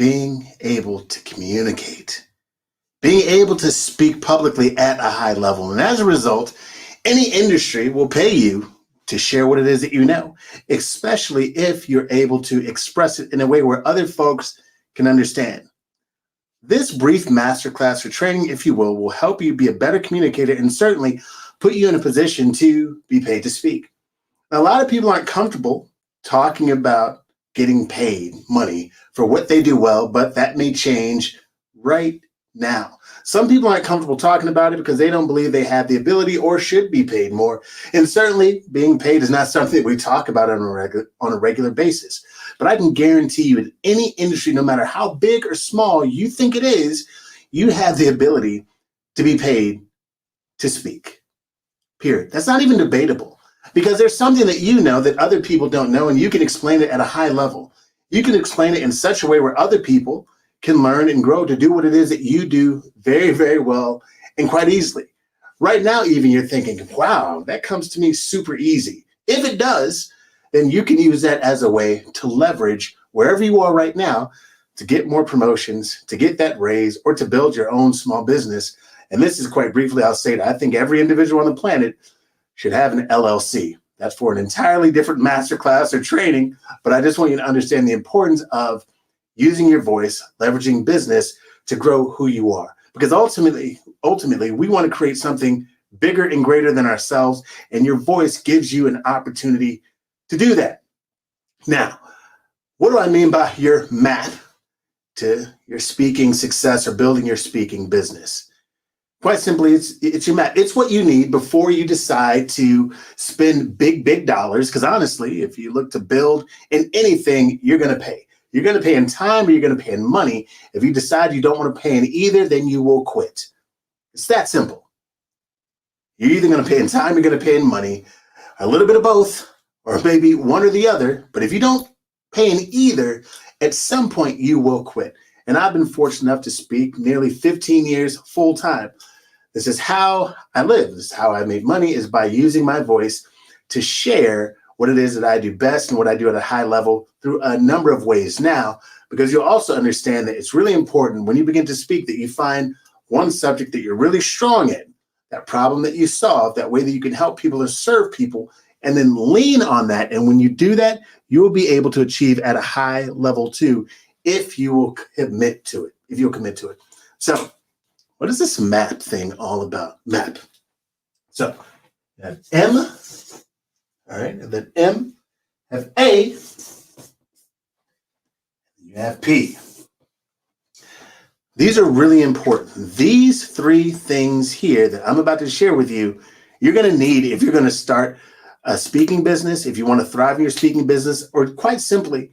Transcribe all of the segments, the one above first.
being able to communicate, being able to speak publicly at a high level. And as a result, any industry will pay you to share what it is that you know, especially if you're able to express it in a way where other folks can understand. This brief masterclass or training, if you will help you be a better communicator and certainly put you in a position to be paid to speak. Now, a lot of people aren't comfortable talking about getting paid money for what they do well, but that may change right now. Some people aren't comfortable talking about it because they don't believe they have the ability or should be paid more. And certainly being paid is not something that we talk about on a regular basis. But I can guarantee you in any industry, no matter how big or small you think it is, you have the ability to be paid to speak. Period. That's not even debatable because there's something that you know that other people don't know, and you can explain it at a high level. You can explain it in such a way where other people can learn and grow to do what it is that you do very, very well and quite easily. Right now, even you're thinking, wow, that comes to me super easy. If it does, then you can use that as a way to leverage wherever you are right now to get more promotions, to get that raise, or to build your own small business. And this is quite briefly, I'll say that I think every individual on the planet should have an LLC. That's for an entirely different masterclass or training, but I just want you to understand the importance of using your voice, leveraging business to grow who you are. Because ultimately, we want to create something bigger and greater than ourselves, and your voice gives you an opportunity to do that. Now, what do I mean by your map to your speaking success or building your speaking business? Quite simply, it's your map. It's what you need before you decide to spend big dollars. Because honestly, if you look to build in anything, you're going to pay. You're going to pay in time or you're going to pay in money. If you decide you don't want to pay in either, then you will quit. It's that simple. You're either going to pay in time, you're going to pay in money, a little bit of both, or maybe one or the other. But if you don't pay in either, at some point you will quit. And I've been fortunate enough to speak nearly 15 years full time. This is how I live. This is how I make money, is by using my voice to share what it is that I do best and what I do at a high level through a number of ways now, because you'll also understand that it's really important when you begin to speak that you find one subject that you're really strong in, that problem that you solve, that way that you can help people and serve people, and then lean on that. And when you do that, you will be able to achieve at a high level too, if you will commit to it, if you'll commit to it. So what is this map thing all about? Map. So you have M, all right, and then M, have A, you have P. These are really important. These three things here that I'm about to share with you, you're going to need if you're going to start a speaking business, if you want to thrive in your speaking business, or quite simply,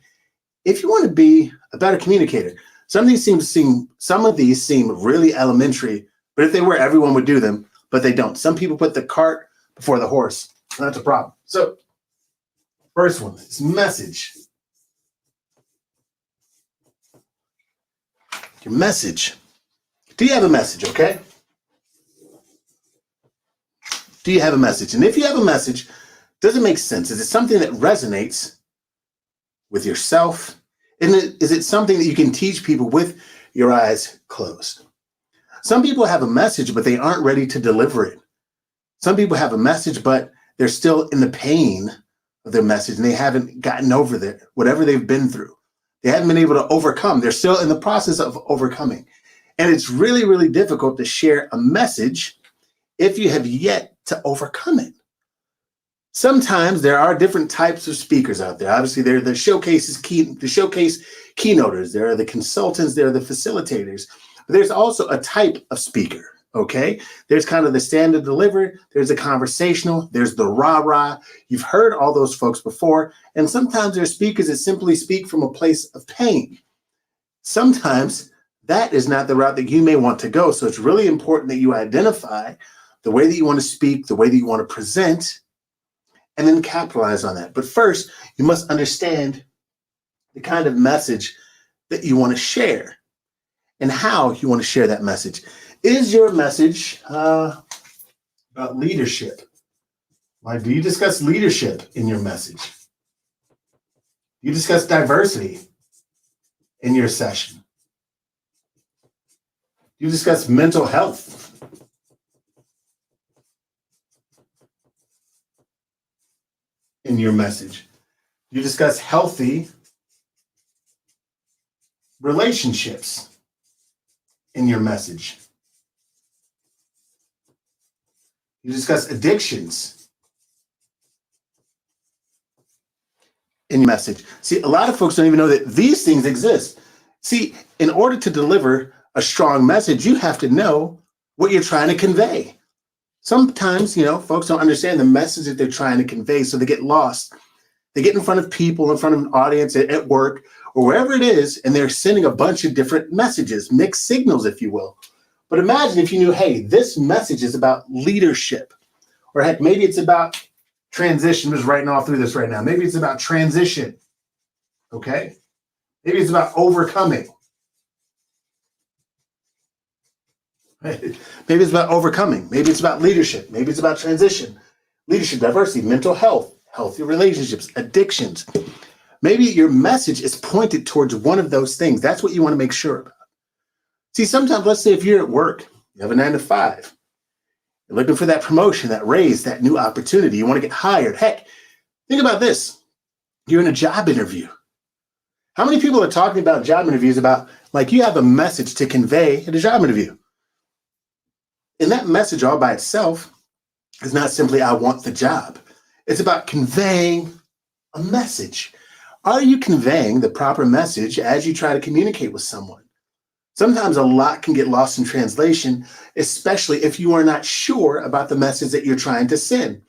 if you want to be a better communicator. Some of these seem really elementary, but if they were, everyone would do them, but they don't. Some people put the cart before the horse, and that's a problem. So, first one is message. Your message. Do you have a message, okay? Do you have a message? And if you have a message, does it make sense? Is it something that resonates with yourself? And is it something that you can teach people with your eyes closed? Some people have a message, but they aren't ready to deliver it. Some people have a message, but they're still in the pain of their message, and they haven't gotten over whatever they've been through. They haven't been able to overcome. They're still in the process of overcoming. And it's really, really difficult to share a message if you have yet to overcome it. Sometimes there are different types of speakers out there. Obviously, there are the showcase keynoters. There are the consultants. There are the facilitators. But there's also a type of speaker, okay? There's kind of the standard delivery. There's the conversational. There's the rah-rah. You've heard all those folks before. And sometimes there are speakers that simply speak from a place of pain. Sometimes that is not the route that you may want to go. So it's really important that you identify the way that you want to speak, the way that you want to present, and then capitalize on that. But first, you must understand the kind of message that you want to share and how you want to share that message. Is your message about leadership? Like, do you discuss leadership in your message? Do you discuss diversity? in your session? Do you discuss mental health in your message? Do you discuss healthy relationships in your message? You discuss addictions in your message. See, a lot of folks don't even know that these things exist. See, in order to deliver a strong message, you have to know what you're trying to convey. Sometimes, folks don't understand the message that they're trying to convey, so they get lost. They get in front of people, in front of an audience at work, or wherever it is, and they're sending a bunch of different messages, mixed signals, if you will. But imagine if you knew, hey, this message is about leadership, or heck, maybe it's about transition. I'm just writing all through this right now. Maybe it's about transition, okay? Maybe it's about overcoming. Right? Maybe it's about overcoming. Maybe it's about leadership. Maybe it's about transition, leadership, diversity, mental health, healthy relationships, addictions. Maybe your message is pointed towards one of those things. That's what you want to make sure about. See, sometimes, let's say if you're at work, you have a 9 to 5, you're looking for that promotion, that raise, that new opportunity. You want to get hired. Heck, think about this. You're in a job interview. How many people are talking about job interviews about, like, you have a message to convey at a job interview? And that message all by itself is not simply, I want the job. It's about conveying a message. Are you conveying the proper message as you try to communicate with someone? Sometimes a lot can get lost in translation, especially if you are not sure about the message that you're trying to send.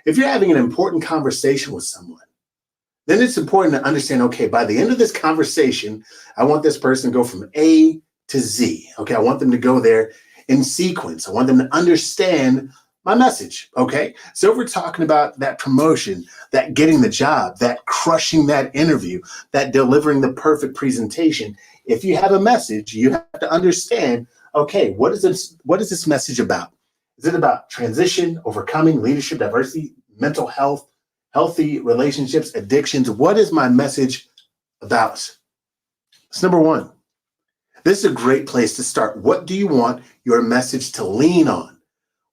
If you're having an important conversation with someone, then it's important to understand, okay, by the end of this conversation, I want this person to go from A to Z. Okay, I want them to go there in sequence. I want them to understand my message, okay? So if we're talking about that promotion, that getting the job, that crushing that interview, that delivering the perfect presentation, if you have a message, you have to understand, okay, what is this message about? Is it about transition, overcoming, leadership, diversity, mental health, healthy relationships, addictions? What is my message about? It's number one. This is a great place to start. What do you want your message to lean on?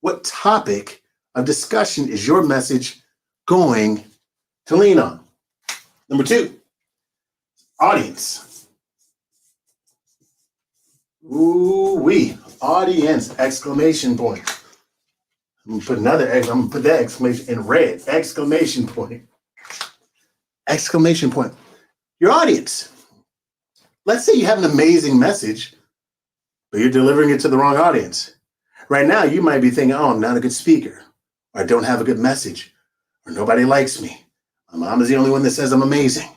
What topic of discussion is your message going to lean on? Number two, audience. Ooh-wee, audience, exclamation point. I'm gonna put that exclamation in red, exclamation point. Exclamation point. Your audience. Let's say you have an amazing message, but you're delivering it to the wrong audience. Right now, you might be thinking, oh, I'm not a good speaker, or I don't have a good message, or nobody likes me. My mom is the only one that says I'm amazing.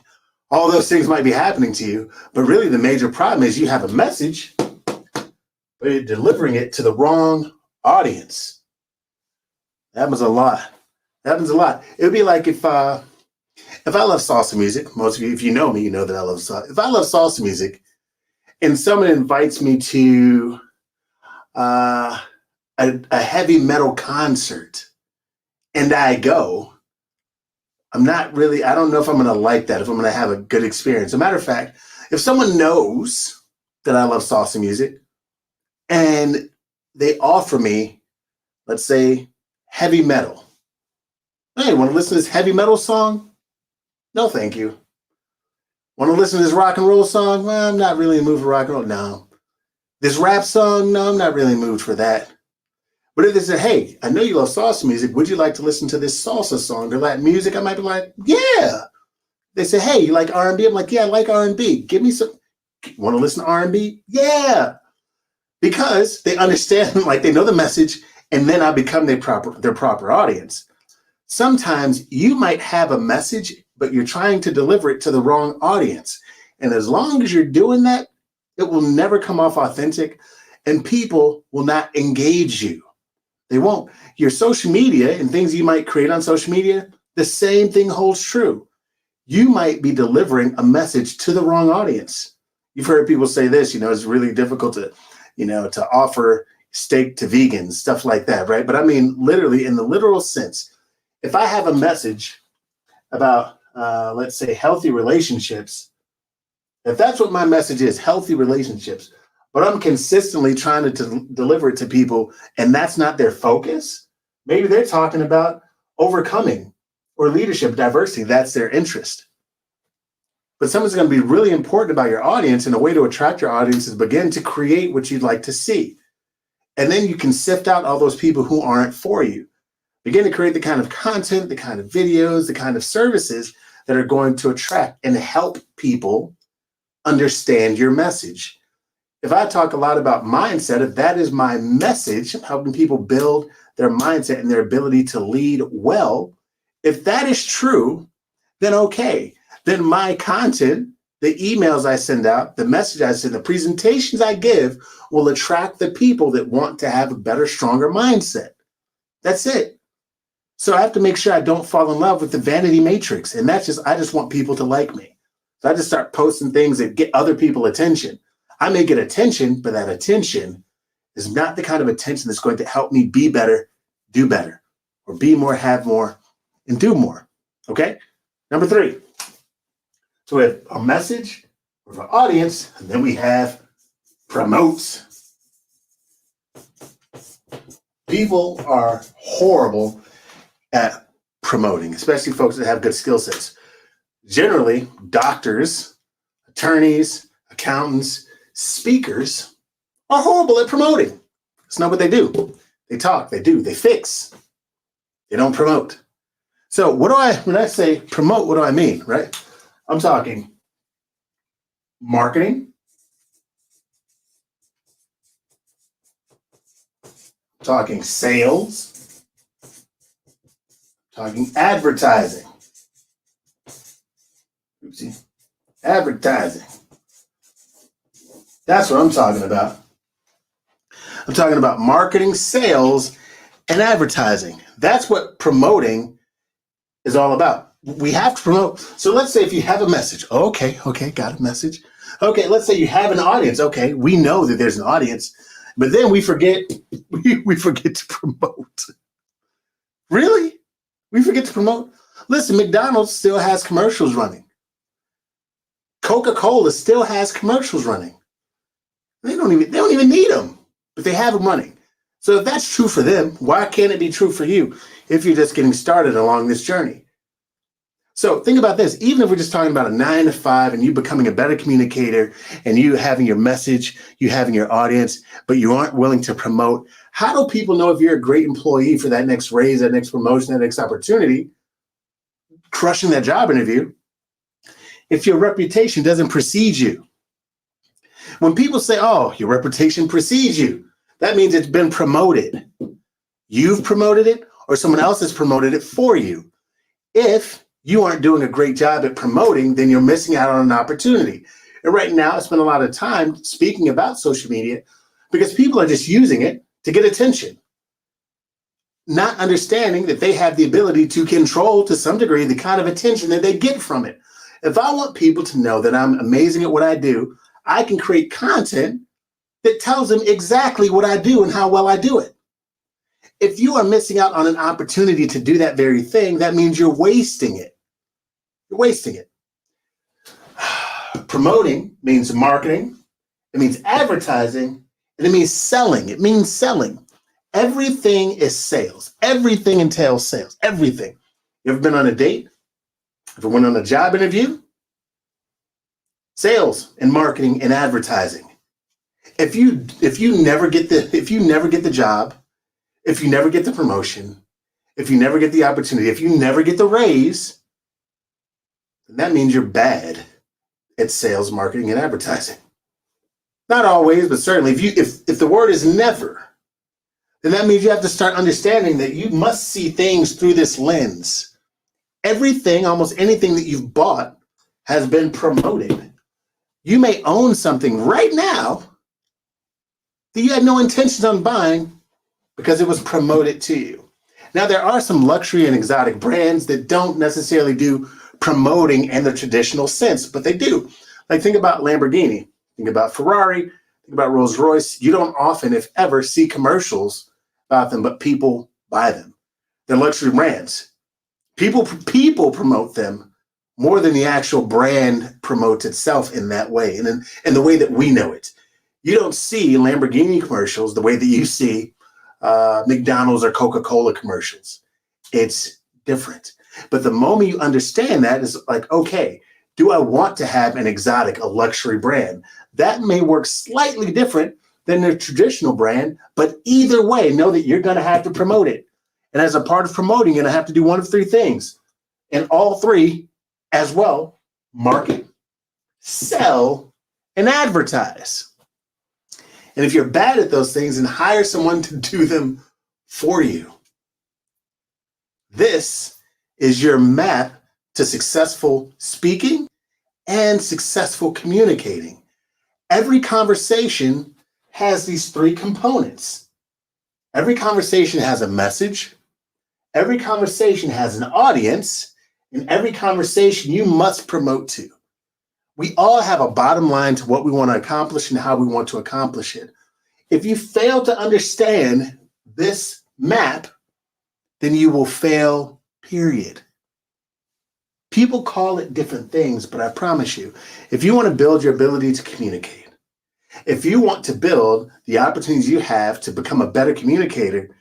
All those things might be happening to you, but really the major problem is you have a message, but you're delivering it to the wrong audience. That happens a lot. It would be like if I love salsa music, most of you, if you know me, you know that I love salsa. If I love salsa music and someone invites me to a heavy metal concert and I go, I don't know if I'm going to like that, if I'm going to have a good experience. As a matter of fact, if someone knows that I love salsa music and they offer me, let's say, heavy metal. Hey, want to listen to this heavy metal song? No, thank you. Want to listen to this rock and roll song? Well, I'm not really in the mood for rock and roll. No. This rap song? No, I'm not really in the mood for that. But if they say, hey, I know you love salsa music. Would you like to listen to this salsa song or Latin music? I might be like, yeah. They say, hey, you like R&B? I'm like, yeah, I like R&B. Give me some. Want to listen to R&B? Yeah. Because they understand, like they know the message, and then I become their proper audience. Sometimes you might have a message, but you're trying to deliver it to the wrong audience. And as long as you're doing that, it will never come off authentic and people will not engage you. They won't. Your social media and things you might create on social media, the same thing holds true. You might be delivering a message to the wrong audience. You've heard people say this, it's really difficult to offer steak to vegans, stuff like that, right? But I mean, literally, in the literal sense, if I have a message about, let's say, healthy relationships, If that's what my message is, healthy relationships, but I'm consistently trying to deliver it to people and that's not their focus, maybe they're talking about overcoming or leadership diversity. That's their interest. But something's going to be really important about your audience, and a way to attract your audience is begin to create what you'd like to see. And then you can sift out all those people who aren't for you. Begin to create the kind of content, the kind of videos, the kind of services that are going to attract and help people understand your message. If I talk a lot about mindset, if that is my message, helping people build their mindset and their ability to lead well, if that is true, then okay. Then my content, the emails I send out, the message I send, the presentations I give will attract the people that want to have a better, stronger mindset. That's it. So I have to make sure I don't fall in love with the vanity matrix. And I just want people to like me. So I just start posting things that get other people attention. I may get attention, but that attention is not the kind of attention that's going to help me be better, do better, or be more, have more, and do more. Okay? Number 3. So we have a message, we have an audience, and then we have promotes. People are horrible at promoting, especially folks that have good skill sets. Generally, doctors, attorneys, accountants, speakers are horrible at promoting. It's not what they do. They talk, they do, they fix. They don't promote. So when I say promote, what do I mean, right? I'm talking marketing, talking sales, talking advertising. Oopsie. Advertising. That's what I'm talking about. I'm talking about marketing, sales, and advertising. That's what promoting is all about. We have to promote. So let's say if you have a message. Okay, got a message. Okay, let's say you have an audience. Okay, we know that there's an audience, but then we forget we forget to promote. Really? We forget to promote? Listen, McDonald's still has commercials running. Coca-Cola still has commercials running. They don't even need them, but they have them running. So if that's true for them, why can't it be true for you if you're just getting started along this journey? So think about this. Even if we're just talking about a 9 to 5 and you becoming a better communicator and you having your message, you having your audience, but you aren't willing to promote, how do people know if you're a great employee for that next raise, that next promotion, that next opportunity, crushing that job interview, if your reputation doesn't precede you? When people say, oh, your reputation precedes you, that means it's been promoted. You've promoted it or someone else has promoted it for you. If you aren't doing a great job at promoting, then you're missing out on an opportunity. And right now, I spend a lot of time speaking about social media because people are just using it to get attention, not understanding that they have the ability to control to some degree the kind of attention that they get from it. If I want people to know that I'm amazing at what I do, I can create content that tells them exactly what I do and how well I do it. If you are missing out on an opportunity to do that very thing, that means you're wasting it. You're wasting it. Promoting means marketing. It means advertising. And it means selling. It means selling. Everything is sales. Everything entails sales. Everything. You ever been on a date? Ever went on a job interview? Sales and marketing and advertising. If you never get the job, if you never get the promotion, if you never get the opportunity, if you never get the raise, then that means you're bad at sales, marketing, and advertising. Not always, but certainly if the word is never, then that means you have to start understanding that you must see things through this lens. Everything, almost anything that you've bought has been promoted. You may own something right now that you had no intentions on buying because it was promoted to you. Now, there are some luxury and exotic brands that don't necessarily do promoting in the traditional sense, but they do. Like think about Lamborghini, think about Ferrari, think about Rolls-Royce. You don't often, if ever, see commercials about them, but people buy them. They're luxury brands. People promote them more than the actual brand promotes itself in that way and in the way that we know it. You don't see Lamborghini commercials the way that you see McDonald's or Coca-Cola commercials. It's different. But the moment you understand that, is like, okay, do I want to have an exotic, a luxury brand? That may work slightly different than the traditional brand, but either way, know that you're going to have to promote it. And as a part of promoting, you're going to have to do one of three things. And all three as well: market, sell, and advertise. And if you're bad at those things, then hire someone to do them for you. This is your map to successful speaking and successful communicating. Every conversation has these three components. Every conversation has a message. Every conversation has an audience. And every conversation you must promote to. We all have a bottom line to what we want to accomplish and how we want to accomplish it. If you fail to understand this map, then you will fail, period. People call it different things, but I promise you, if you want to build your ability to communicate, if you want to build the opportunities you have to become a better communicator,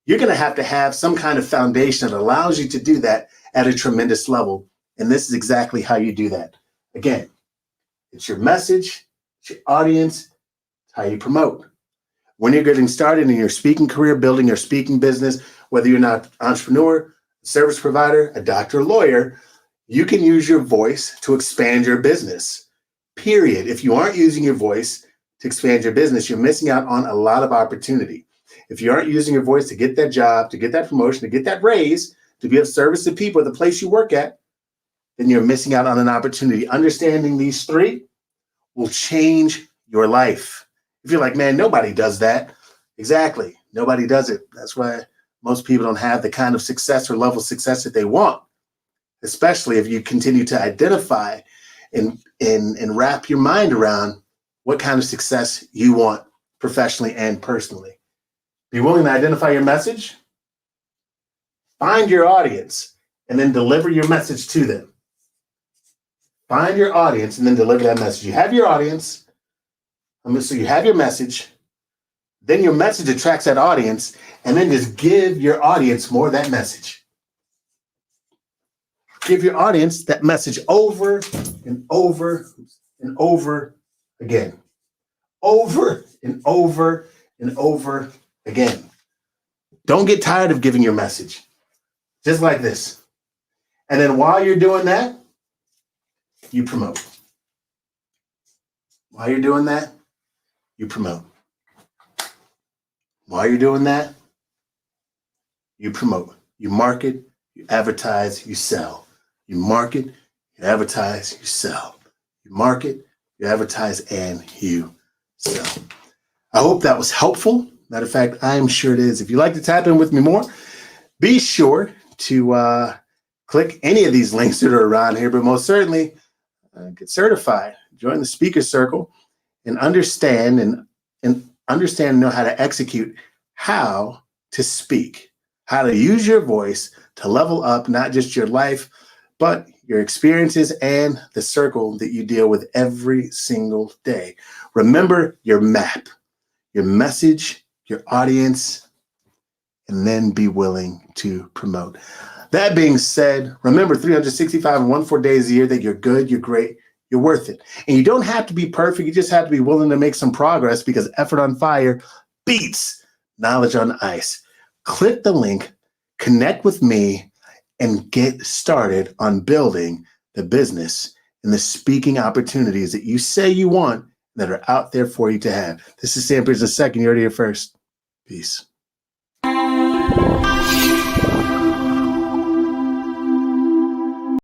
you're going to have some kind of foundation that allows you to do that at a tremendous level. And this is exactly how you do that. Again, it's your message, it's your audience, it's how you promote. When you're getting started in your speaking career, building your speaking business, whether you're not an entrepreneur, service provider, a doctor, or lawyer, you can use your voice to expand your business, period. If you aren't using your voice to expand your business, you're missing out on a lot of opportunity. If you aren't using your voice to get that job, to get that promotion, to get that raise, to be of service to people at the place you work at, then you're missing out on an opportunity. Understanding these three will change your life. If you're like, man, nobody does that. Exactly. Nobody does it. That's why most people don't have the kind of success or level of success that they want, especially if you continue to identify and wrap your mind around what kind of success you want professionally and personally. Be willing to identify your message, find your audience, and then deliver your message to them. Find your audience and then deliver that message. You have your audience, so you have your message, then your message attracts that audience, and then just give your audience more of that message. Give your audience that message over and over and over again. Over and over and over again. Don't get tired of giving your message. Just like this. And then while you're doing that, you promote. While you're doing that, you promote. While you're doing that, you promote. You market, you advertise, you sell. You market, you advertise, you sell. You market, you advertise, and you sell. I hope that was helpful. Matter of fact, I'm sure it is. If you'd like to tap in with me more, be sure to click any of these links that are around here, but most certainly get certified, join the speaker circle, and understand and know how to execute how to speak, how to use your voice to level up not just your life, but your experiences and the circle that you deal with every single day. Remember your map, your message, your audience, and then be willing to promote. That being said, remember 365 and 1/4 days a year that you're good, you're great, you're worth it. And you don't have to be perfect. You just have to be willing to make some progress, because effort on fire beats knowledge on ice. Click the link, connect with me, and get started on building the business and the speaking opportunities that you say you want that are out there for you to have. This is Sam Pearson II. You heard it here first. Peace.